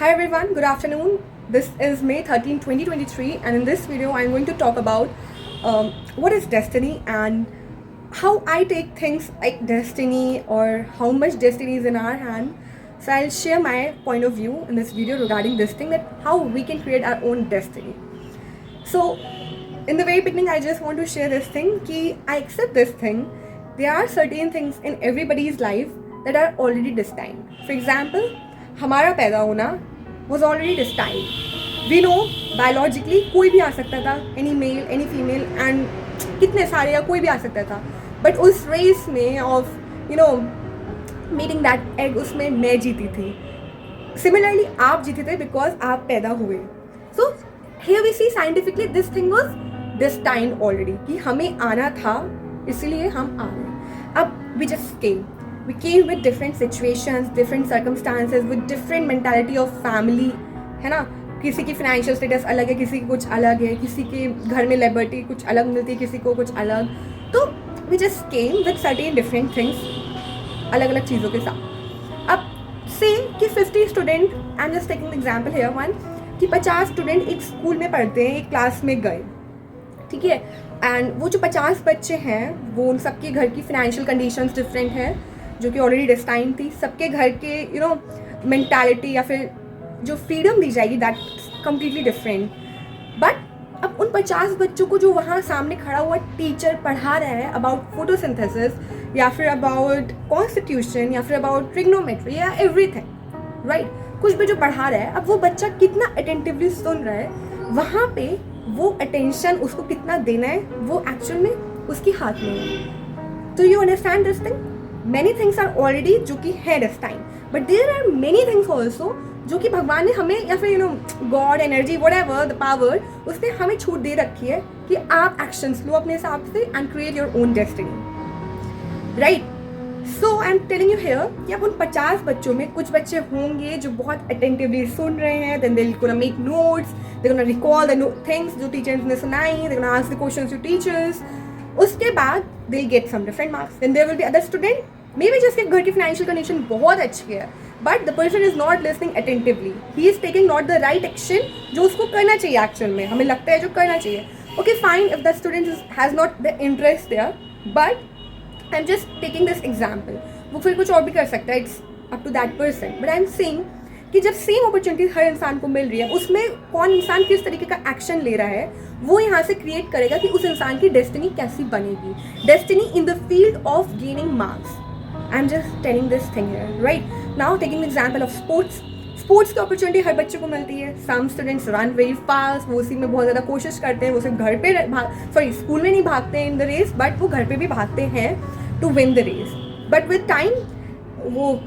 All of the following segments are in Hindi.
Hi everyone, good afternoon. This is May 13, 2023, and in this video, I'm going to talk about what is destiny and how I take things like destiny or how much destiny is in our hand. So, I'll share my point of view in this video regarding this thing, that how we can create our own destiny. So, in the very beginning, I just want to share this thing कि I accept this thing. There are certain things in everybody's life that are already destined. For example, हमारा पैदा होना was already destined. We know biologically कोई भी आ सकता था, any male, any female, and कितने सारे या कोई भी आ सकता था. But उस race में of meeting that egg, उसमें मैं जीती थी. Similarly, आप जीते थे because आप पैदा हुए. So here we see scientifically this thing was destined already कि हमें आना था, इसलिए हम आ गए. अब we just came. We came with different situations, different circumstances, with different mentality of family, है ना. किसी की financial status अलग है, किसी की कुछ अलग है, किसी के घर में liberty कुछ अलग मिलती है, किसी को कुछ अलग. तो we just came with certain different things, अलग अलग चीज़ों के साथ. अब say कि 50 student, I'm just taking the example here one, कि 50 student एक स्कूल में पढ़ते हैं, एक क्लास में गए, ठीक है. एंड वो जो 50 बच्चे हैं, वो उन सबके घर की financial conditions different है, जो कि ऑलरेडी डेस्टाइन थी. सबके घर के मेंटालिटी या फिर जो फ्रीडम दी जाएगी दैट कम्प्लीटली डिफरेंट. बट अब उन 50 बच्चों को जो वहाँ सामने खड़ा हुआ टीचर पढ़ा रहा है अबाउट फोटोसिंथेसिस या फिर अबाउट कॉन्स्टिट्यूशन या फिर अबाउट ट्रिग्नोमेट्री या एवरीथिंग, राइट, कुछ भी जो पढ़ा रहा है, अब वो बच्चा कितना अटेंटिवली सुन रहा है, वहाँ पे वो अटेंशन उसको कितना देना है, वो एक्चुअल में उसके हाथ में है. तो you understand this thing. Many things are already जो कि है destined, but there are many things also जो कि भगवान ने हमें या फिर God, energy, whatever the power, उसने हमें छूट दे रखी है कि आप actions लो अपने हिसाब से and create your own destiny, right? So I'm telling you here कि अब उन 50 बच्चों में कुछ बच्चे होंगे जो बहुत attentively सुन रहे हैं, then they're gonna make notes, they're gonna recall the things जो teachers ने सुनाई, they're gonna ask the questions to teachers. उसके बाद they'll get some different marks. Then there will be other student maybe जिसके घर की financial condition बहुत अच्छी है, but the person is not listening attentively. He is taking not the right action जो उसको करना चाहिए एक्चुअल में, हमें लगता है जो करना चाहिए. Okay, fine if the student has not the interest there, but I'm just taking this example. वो फिर कुछ और भी कर सकता है, it's up to that person. But I'm saying कि जब सेम अपॉर्चुनिटी हर इंसान को मिल रही है, उसमें कौन इंसान किस तरीके का एक्शन ले रहा है, वो यहाँ से क्रिएट करेगा कि उस इंसान की डेस्टिनी कैसी बनेगी. Destiny in the field of gaining marks. I am just telling this thing here, right. Now taking example of sports की अपॉर्चुनिटी हर बच्चे को मिलती है. Some students run very fast, वो उसी में बहुत ज़्यादा कोशिश करते हैं, वो सिर्फ घर पे स्कूल में नहीं भागते हैं इन द रेस, बट वो घर पे भी भागते हैं to win the race. But with time वो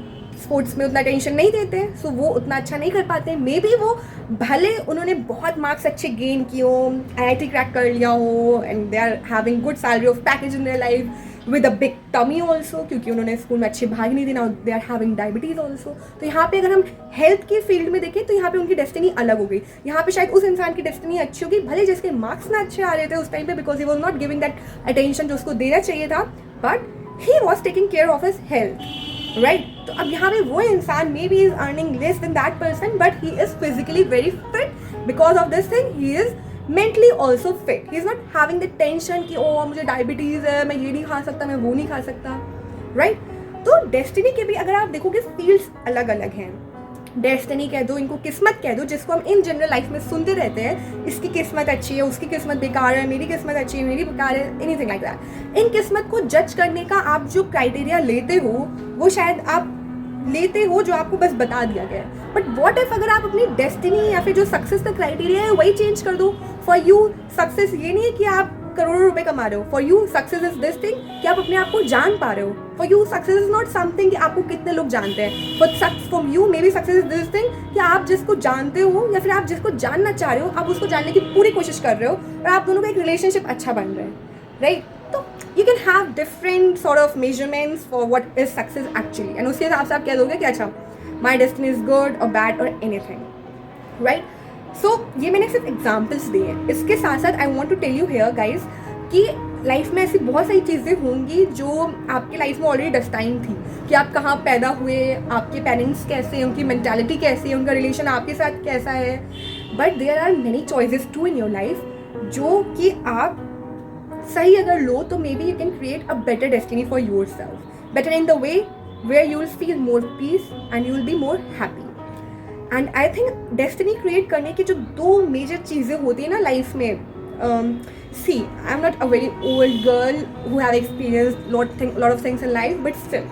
स्पोर्ट्स में उतना टेंशन नहीं देते हैं, सो वो उतना अच्छा नहीं कर पाते. मे बी वो भले उन्होंने बहुत मार्क्स अच्छे गेन किए हो, IIT क्रैक कर लिया हो, and they are having good salary of package in their life with a big tummy also, क्योंकि उन्होंने स्कूल में अच्छे भाग नहीं देना, they are having diabetes also. तो यहाँ पे अगर हम हेल्थ की फील्ड में देखें तो यहाँ पे उनकी डेस्टिनी अलग हो गई. यहाँ पे शायद उस इंसान की डेस्टिनी अच्छी होगी, भले जिसके मार्क्स ना अच्छे आ रहे थे उस टाइम पे, because he was not giving that attention जो उसको देना चाहिए था, but he was taking care of his health, right. तो अब यहाँ पे वो इंसान may be is earning less than that person, but he is physically very fit. Because of this thing he is mentally also fit. He is not having the tension कि ओ मुझे डायबिटीज़ है, मैं ये नहीं खा सकता, मैं वो नहीं खा सकता, राइट. तो डेस्टिनी के भी अगर आप देखोगे फील्ड्स अलग अलग हैं. डेस्टिनी कह दो, इनको किस्मत कह दो, जिसको हम इन जनरल लाइफ में सुनते रहते हैं, इसकी किस्मत अच्छी है, उसकी किस्मत बेकार है, मेरी किस्मत अच्छी है, मेरी बेकार है, एनीथिंग लाइक दैट. इन किस्मत को जज करने का आप जो क्राइटेरिया लेते हो, वो शायद आप लेते हो जो आपको बस बता दिया गया है. बट व्हाट इफ अगर आप अपनी डेस्टिनी या फिर जो सक्सेस का क्राइटेरिया है वही चेंज कर दो. फॉर यू सक्सेस ये नहीं है कि आप करोड़ों रुपए कमा रहे हो. For you success is this thing कि आप अपने आप को जान पा रहे हो. For you success is not something कि आपको कितने लोग जानते हैं. For you may be success is this thing कि आप जिसको जानते हो या फिर आप जिसको जानना चाह रहे हो, आप उसको जानने की पूरी कोशिश कर रहे हो और आप दोनों का एक रिलेशनशिप अच्छा बन रहा है, राइट. तो you can have different sort of measurements for what is success actually, and उसके हिसाब से आप कह दोगे कि अच्छा माई डेस्टिनी इज गुड और बैड और एनीथिंग, राइट. सो ये मैंने सिर्फ एग्जाम्पल्स दिए हैं. इसके साथ साथ I want to tell you here guys कि लाइफ में ऐसी बहुत सारी चीज़ें होंगी जो आपकी लाइफ में ऑलरेडी डेस्टाइन थी, कि आप कहाँ पैदा हुए, आपके पेरेंट्स कैसे हैं, उनकी मेंटालिटी कैसी है, उनका रिलेशन आपके साथ कैसा है. But there are many choices to in your life, जो कि आप सही अगर लो तो maybe you can create a better destiny for yourself, better in the way where you will feel more peace and you will be more happy. And I think destiny create करने की जो दो मेजर चीज़ें होती हैं ना लाइफ में, see I am not a very old girl who have experience lot of things in life, but still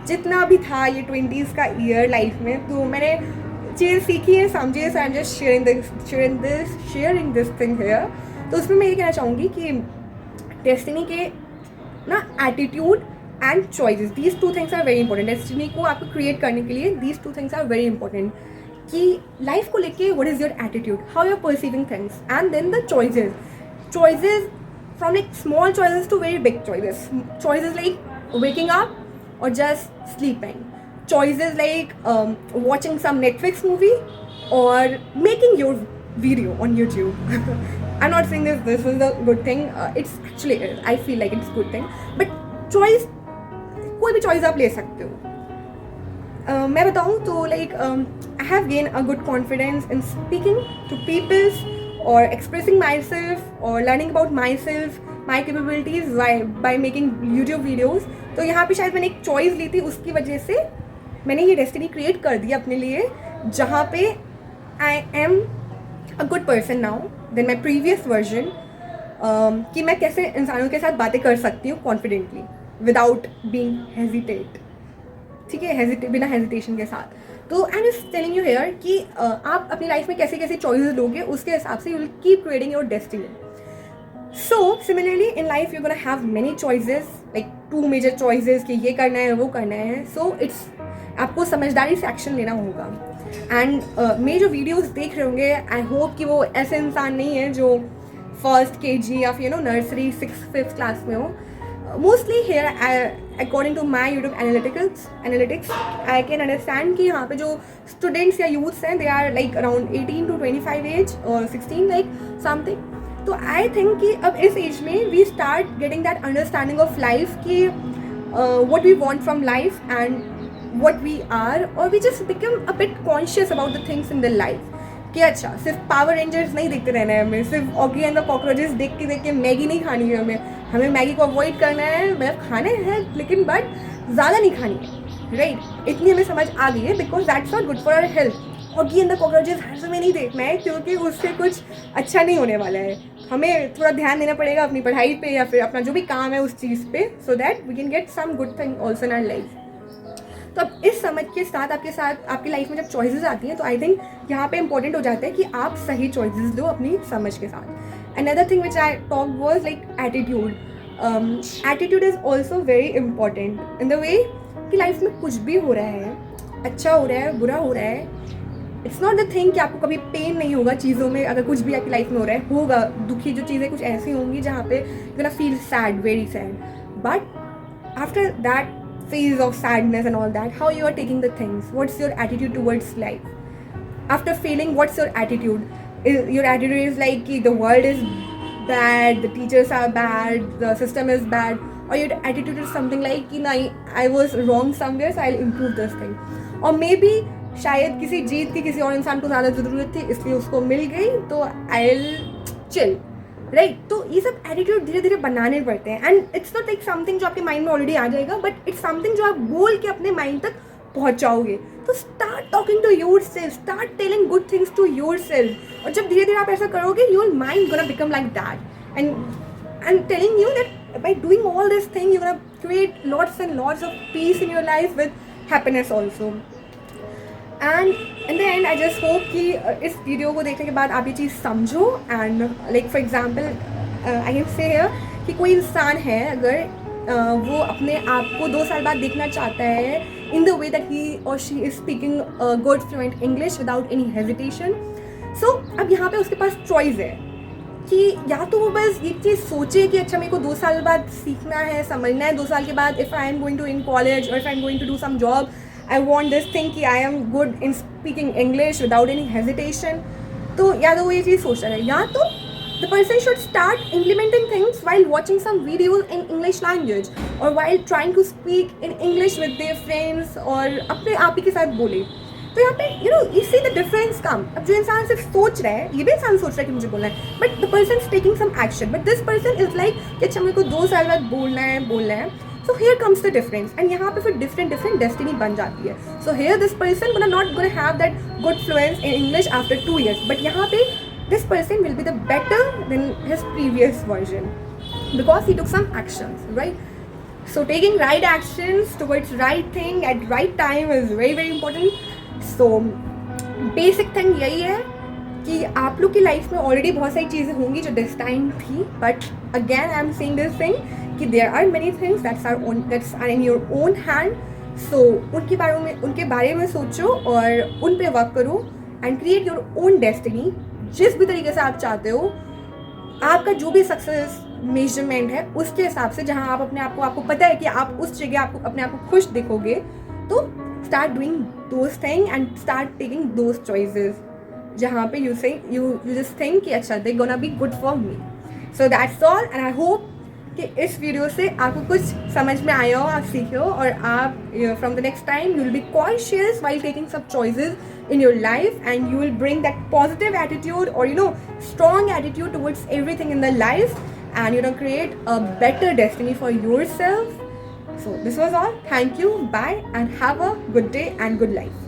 जितना भी था ये 20s का ईयर लाइफ में, तो मैंने चीज़ें सीखी है, समझी है. So I am just sharing this thing here. तो उसमें मैं ये कहना चाहूँगी कि डेस्टिनी के ना attitude and choices, these two things are very important. Destiny को आपको क्रिएट करने के लिए these two things are very important, कि लाइफ को लेके what is your attitude, how you are perceiving things, and then the choices from like small choices to very big choices like waking up or just sleeping, choices like watching some Netflix movie or making your video on YouTube. I'm not saying this is a good thing, it's actually I feel like it's a good thing, but choice कोई भी choice आप ले सकते हो. मैं बताऊँ तो like I have gained a good confidence in speaking to people or expressing myself or learning about myself, my capabilities by making YouTube videos. तो यहाँ पे शायद मैंने एक चॉइस ली थी, उसकी वजह से मैंने ये डेस्टिनी क्रिएट कर दी अपने लिए, जहाँ पे I am a good person now than my previous version, कि मैं कैसे इंसानों के साथ बातें कर सकती हूँ कॉन्फिडेंटली विदाउट बीइंग हेजिटेट. ठीक है, बिना हेजिटेशन के साथ. तो I am just telling you here कि आप अपनी लाइफ में कैसे कैसे चॉइसेस लोगे, उसके हिसाब से you will keep creating your destiny. So similarly in life you're gonna have many choices, like two major choices कि ये करना है वो करना है. So it's आपको समझदारी से एक्शन लेना होगा. एंड मेरे जो वीडियोस देख रहे होंगे, आई होप कि वो ऐसे इंसान नहीं है जो फर्स्ट KG या फिर नर्सरी 6th-5th क्लास में हो. Mostly here according to my YouTube analytics I can understand कि यहाँ पे जो स्टूडेंट्स या यूथ्स हैं, they are like around 18 to 25 age और 16 लाइक समथिंग. तो आई थिंक कि अब इस एज में we start getting that understanding of life कि what we want from life and what we are, और we just become a bit conscious about the things in the life. कि अच्छा सिर्फ पावर रेंजर्स नहीं देखते रहना है हमें, सिर्फ ऑगी एंड द कॉकरोचेस देख के मैगी नहीं खानी है हमें मैगी को अवॉइड करना है, मतलब खाने हैं लेकिन बट ज़्यादा नहीं खानी है, राइट. इतनी हमें समझ आ गई है, because that's not good for our health. Oggy and the cockroaches हर समय नहीं देखना है, क्योंकि उससे कुछ अच्छा नहीं होने वाला है. हमें थोड़ा ध्यान देना पड़ेगा अपनी पढ़ाई पे या फिर अपना जो भी काम है उस चीज़ पे, so that we can get some good thing also in our life. तो अब इस समझ के साथ आपकी लाइफ में जब चॉइसेस आती हैं, तो आई थिंक यहाँ पे इंपॉर्टेंट हो जाता है कि आप सही चॉइसेस दो अपनी समझ के साथ. Another thing which I talk was like attitude. Attitude is also very important in the वे कि लाइफ में कुछ भी हो रहा है, अच्छा हो रहा है, बुरा हो रहा है, इट्स नॉट द थिंग कि आपको कभी पेन नहीं होगा चीज़ों में. अगर कुछ भी आपकी लाइफ में हो रहा है, होगा दुखी जो चीज़ें कुछ ऐसी होंगी जहाँ पे you gonna feel sad, very sad. But after that phase of sadness and all that, how you are taking the things, what's your attitude towards life? After failing, what's your attitude? Your attitude is like the world is bad, the teachers are bad, the system is bad, or your attitude is something like I was wrong somewhere, so I'll improve this thing. Or maybe शायद किसी जीत की किसी और इंसान को ज़्यादा ज़रूरत थी, इसलिए उसको मिल गई, तो I'll chill, राइट. तो ये सब एटीट्यूड धीरे धीरे बनाने पड़ते हैं. And it's not like something जो आपके माइंड में ऑलरेडी आ जाएगा, बट इट्स समथिंग जो आप बोल के अपने माइंड तक पहुंचाओगे. तो start talking to yourself, start telling good things to yourself. और जब धीरे धीरे आप ऐसा करोगे, your mind gonna become like that. And I am telling you that by doing all this thing you gonna create lots and lots of peace in your life with happiness also. And in the end I just hope कि इस वीडियो को देखने के बाद आप ये चीज़ समझो. And like for example I can say here कि कोई इंसान है, अगर वो अपने आप को 2 साल बाद देखना चाहता है इन द वे दैट ही और she is speaking good fluent English without any hesitation. So अब यहाँ पे उसके पास चॉइस है कि या तो वो बस ये चीज़ सोचे कि अच्छा मेरे को 2 साल बाद सीखना है, समझना है. 2 साल के बाद if I am going to in college और if I am going to do some job, I want this thing कि I am good in speaking English without any hesitation. तो या तो वो ये चीज़ सोच रहा है, या तो the person should start implementing things while watching some videos in English language or while trying to speak in English with their friends और अपने आप ही के साथ बोले. तो यहाँ पे you see the difference come. अब जो इंसान सिर्फ सोच रहा है, ये भी इंसान सोच रहा है कि मुझे बोलना है, but the person is taking some action. But this person is like कि अच्छा मेरे को 2 साल बाद बोलना है. So here comes the difference, and यहाँ पे फिर different destiny बन जाती है. So here this person not gonna have that good fluence in English after 2 years, but यहाँ पे this person will be the better than his previous version because he took some actions, right? So taking right actions towards right thing at right time is very very important. So basic thing यही है कि आप लोग की लाइफ में ऑलरेडी बहुत सारी चीज़ें होंगी जो डेस्टाइन थी, but again I am saying this thing कि there are many things that's are in your own hand. So उनके बारे में सोचो और उन पे वर्क करो and create your own destiny. जिस भी तरीके से आप चाहते हो, आपका जो भी सक्सेस मेजरमेंट है उसके हिसाब से, जहाँ आप अपने आप को, आपको पता है कि आप उस जगह आपको अपने आप को खुश दिखोगे, तो start doing those thing and start taking those choices जहाँ पे यू जस्ट थिंक कि अच्छा they gonna be good for me. So that's all, and I hope कि इस वीडियो से आपको कुछ समझ में आया हो, आप सीखे हो, और आप from the next time you will be conscious while taking some choices in your life, and you will bring that positive attitude or strong attitude towards everything in the life, and create a better destiny for yourself. So this was all. Thank you, bye, and have a good day and good life.